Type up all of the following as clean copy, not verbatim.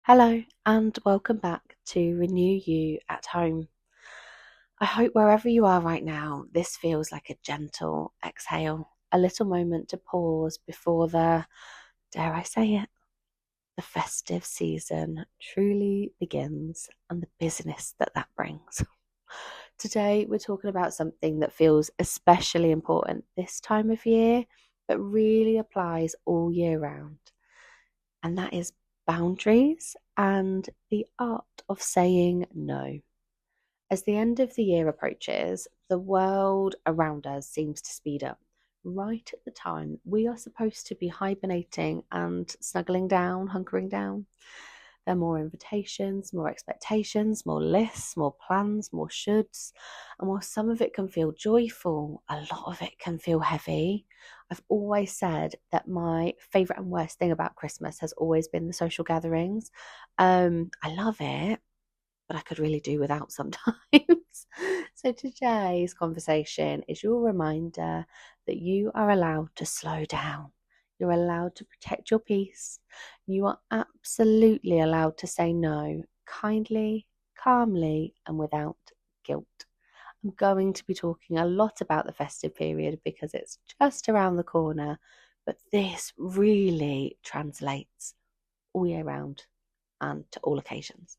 Hello, and welcome back to Renew You at Home. I hope wherever you are right now, this feels like a gentle exhale, a little moment to pause before dare I say it, the festive season truly begins and the business that brings. Today, we're talking about something that feels especially important this time of year, but really applies all year round, and that is boundaries and the art of saying no. As the end of the year approaches, the world around us seems to speed up. Right at the time we are supposed to be hibernating and snuggling down, hunkering down. There are more invitations, more expectations, more lists, more plans, more shoulds. And while some of it can feel joyful, a lot of it can feel heavy. I've always said that my favourite and worst thing about Christmas has always been the social gatherings. I love it, but I could really do without sometimes. So today's conversation is your reminder that you are allowed to slow down. You're allowed to protect your peace. You are absolutely allowed to say no kindly, calmly, and without guilt. I'm going to be talking a lot about the festive period because it's just around the corner, but this really translates all year round and to all occasions.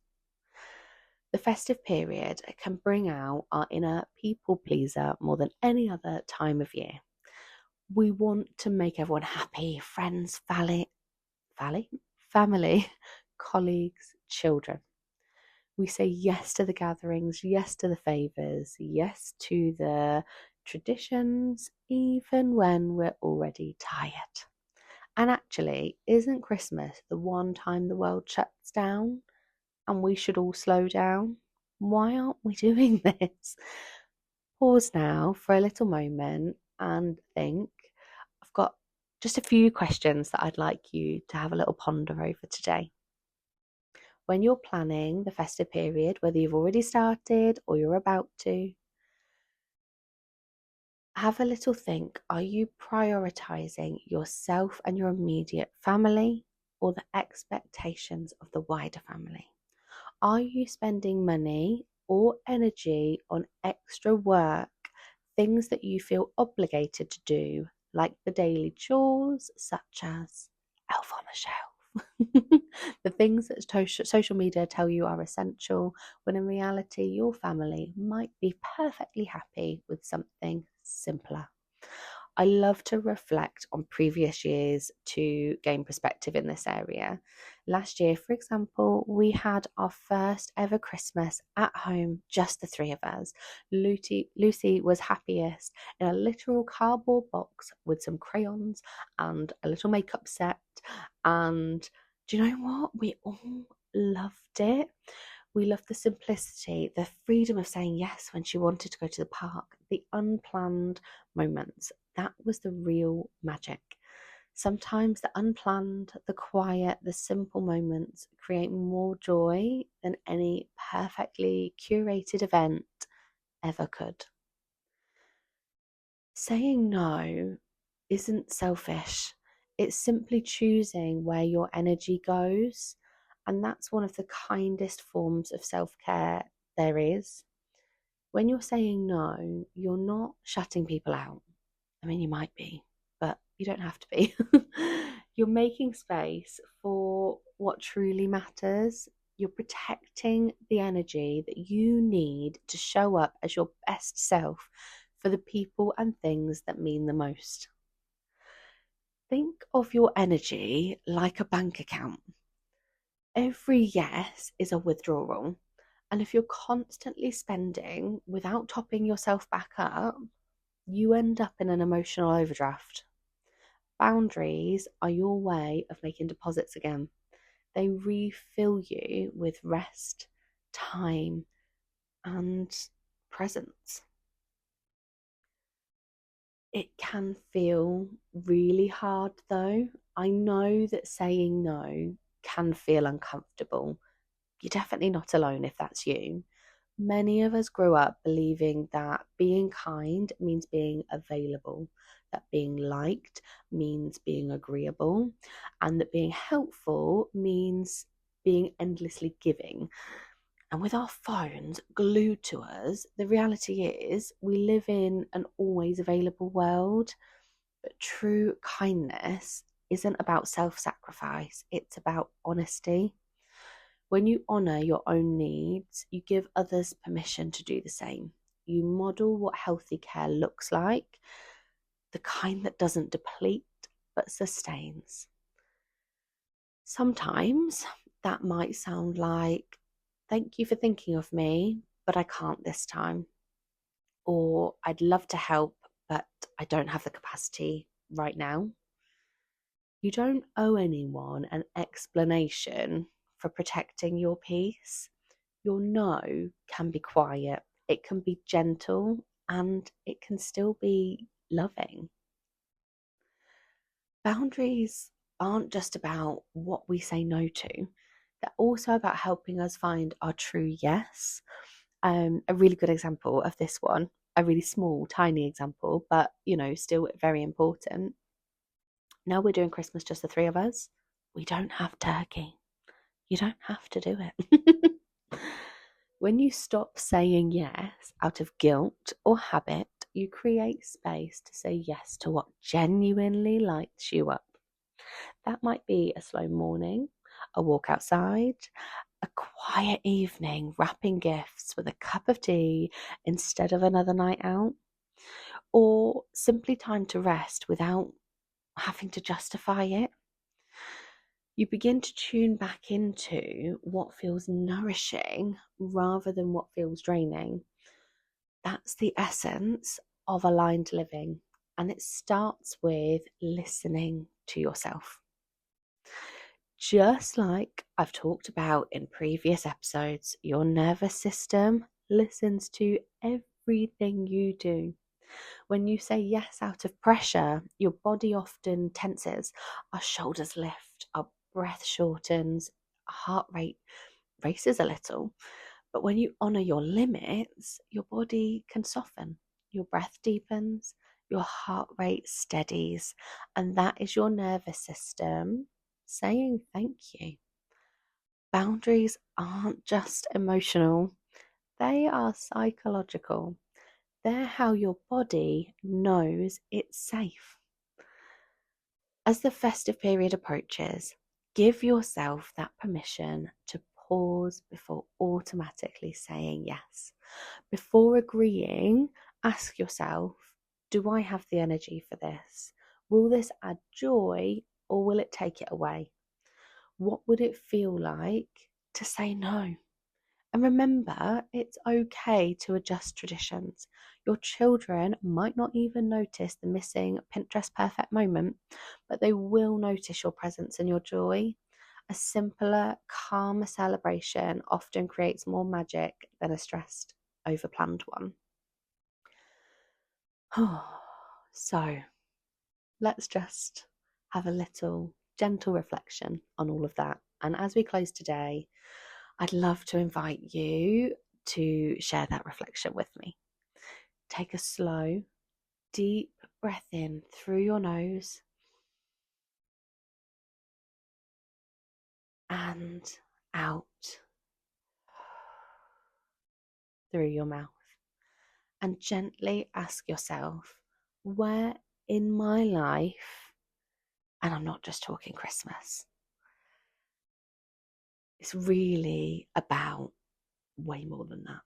The festive period can bring out our inner people pleaser more than any other time of year. We want to make everyone happy, friends, family, colleagues, children. We say yes to the gatherings, yes to the favours, yes to the traditions, even when we're already tired. And actually, isn't Christmas the one time the world shuts down and we should all slow down? Why aren't we doing this? Pause now for a little moment and think. I've got just a few questions that I'd like you to have a little ponder over today. When you're planning the festive period, whether you've already started or you're about to, have a little think. Are you prioritizing yourself and your immediate family or the expectations of the wider family? Are you spending money or energy on extra work, things that you feel obligated to do, like the daily chores, such as Elf on the Shelf? The things that social media tell you are essential, when in reality, your family might be perfectly happy with something simpler. I love to reflect on previous years to gain perspective in this area. Last year, for example, we had our first ever Christmas at home, just the three of us. Lucy was happiest in a literal cardboard box with some crayons and a little makeup set. And do you know what? We all loved it. We loved the simplicity, the freedom of saying yes when she wanted to go to the park, the unplanned moments. That was the real magic. Sometimes the unplanned, the quiet, the simple moments create more joy than any perfectly curated event ever could. Saying no isn't selfish. It's simply choosing where your energy goes. And that's one of the kindest forms of self care there is. When you're saying no, you're not shutting people out. I mean, you might be, but you don't have to be. You're making space for what truly matters. You're protecting the energy that you need to show up as your best self for the people and things that mean the most. Think of your energy like a bank account. Every yes is a withdrawal. And if you're constantly spending without topping yourself back up, you end up in an emotional overdraft. Boundaries are your way of making deposits again. They refill you with rest, time, and presence. It can feel really hard though. I know that saying no can feel uncomfortable. You're definitely not alone if that's you. Many of us grew up believing that being kind means being available, that being liked means being agreeable, and that being helpful means being endlessly giving. And with our phones glued to us, the reality is we live in an always available world. But true kindness isn't about self sacrifice, it's about honesty. When you honour your own needs, you give others permission to do the same. You model what healthy care looks like, the kind that doesn't deplete but sustains. Sometimes that might sound like, thank you for thinking of me, but I can't this time. Or I'd love to help, but I don't have the capacity right now. You don't owe anyone an explanation for protecting your peace. Your no can be quiet, it can be gentle, and it can still be loving. Boundaries aren't just about what we say no to, they're also about helping us find our true yes. A really good example of this one, a really small, tiny example, but still very important. Now we're doing Christmas just the three of us. We don't have turkey. You don't have to do it. When you stop saying yes out of guilt or habit, you create space to say yes to what genuinely lights you up. That might be a slow morning, a walk outside, a quiet evening wrapping gifts with a cup of tea instead of another night out, or simply time to rest without having to justify it. You begin to tune back into what feels nourishing rather than what feels draining. That's the essence of aligned living, and it starts with listening to yourself. Just like I've talked about in previous episodes, your nervous system listens to everything you do. When you say yes out of pressure, your body often tenses, our shoulders lift, our breath shortens, heart rate races a little. But when you honor your limits, your body can soften, your breath deepens, your heart rate steadies, and that is your nervous system saying thank you. Boundaries aren't just emotional, they are psychological. They're how your body knows it's safe. As the festive period approaches, give yourself that permission to pause before automatically saying yes. Before agreeing, ask yourself, do I have the energy for this? Will this add joy or will it take it away? What would it feel like to say no? And remember, it's okay to adjust traditions. Your children might not even notice the missing Pinterest perfect moment, but they will notice your presence and your joy. A simpler, calmer celebration often creates more magic than a stressed, overplanned one. So, let's just have a little gentle reflection on all of that. And as we close today, I'd love to invite you to share that reflection with me. Take a slow, deep breath in through your nose and out through your mouth. And gently ask yourself, where in my life, and I'm not just talking Christmas, it's really about way more than that.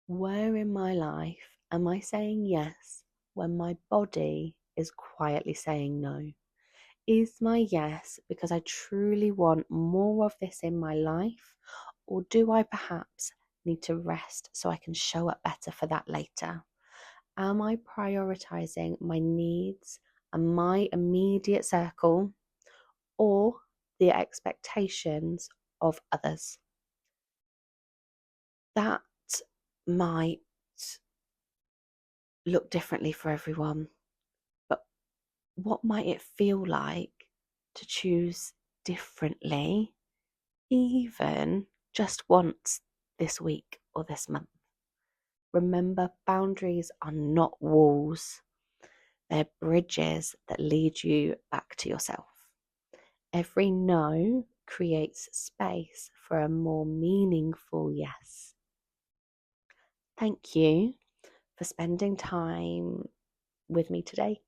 Where in my life am I saying yes when my body is quietly saying no? Is my yes because I truly want more of this in my life, or do I perhaps need to rest so I can show up better for that later? Am I prioritizing my needs and my immediate circle, or the expectations of others? That might look differently for everyone, but what might it feel like to choose differently, even just once this week or this month? Remember, boundaries are not walls, they're bridges that lead you back to yourself. Every no creates space for a more meaningful yes. Thank you for spending time with me today.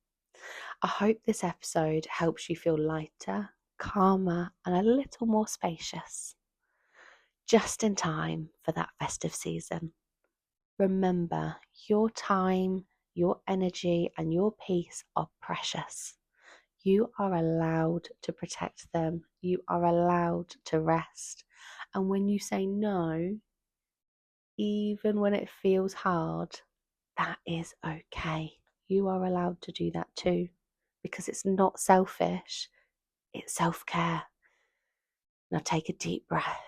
I hope this episode helps you feel lighter, calmer, and a little more spacious, just in time for that festive season. Remember, your time, your energy, and your peace are precious. You are allowed to protect them. You are allowed to rest. And when you say no, even when it feels hard, that is okay. You are allowed to do that too, because it's not selfish, it's self-care. Now take a deep breath.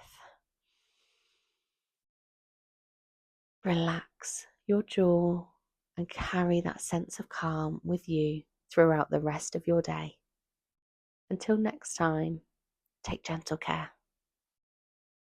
Relax your jaw and carry that sense of calm with you throughout the rest of your day. Until next time, take gentle care.